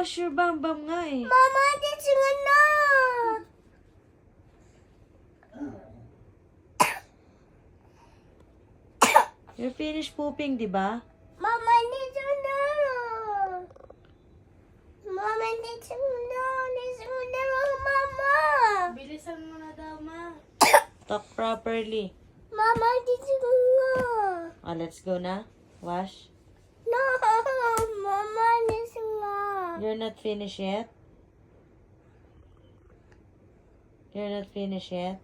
wash your bum bum nga eh. Mama, this is enough. You're finished pooping, di ba? Mama, this is enough. Mama, this is enough. This is enough, Mama. Bilisan mo na daw, ma. Talk properly. Mama, this is enough. Let's go na. Wash. No, Mama, this is enough. You're not finished yet? You're not finished yet?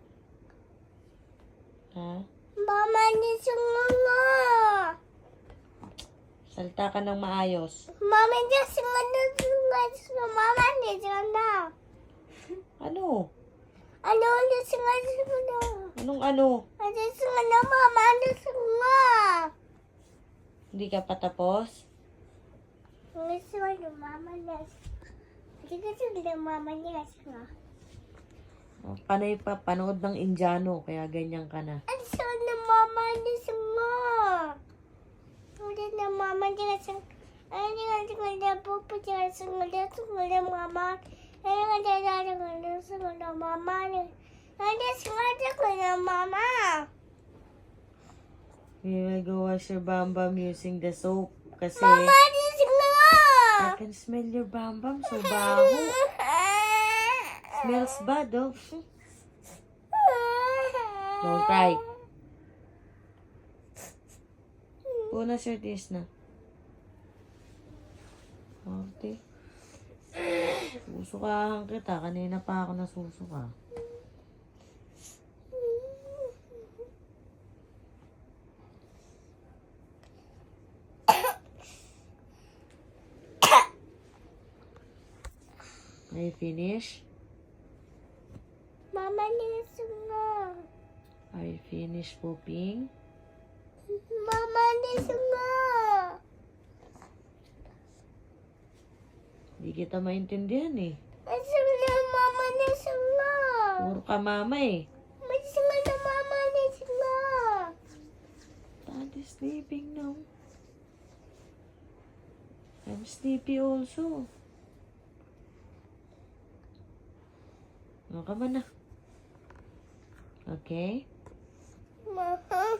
Ha? Mama, this is enough. Salta ka ng maayos. Mama, this is enough. Mama, this is enough. Ano? Ano, this is enough. Anong ano? This is enough, Mama, this is enough. Hindi ka pa tapos? This is enough, Mama, this. This is enough, Mama, this. Panay pa, panood ng Indiano, kaya ganyan ka na. This is enough, Mama, this is enough. This is enough, Mama, this. This is enough, Papa, this is enough, Mama. This is enough, Mama. This is enough, Mama. We will go wash your bum bum using the soap. Kasi Mama, this is I enough. can smell your bum bum. So baho. Smells bad, oh. Don't cry. Punas your tears na. Ate. Susukahan kita. Kanina pa ako nasusuka. Are you finished? Mama, this is enough. Are you finished pooping? Mama, this is enough. Hindi kita maintindihan eh. This is enough, Mama, this is enough. Puro ka mama eh. This is enough, Mama, this is enough. Daddy's sleeping now. I'm sleepy also. Come on na. Okay? Mama.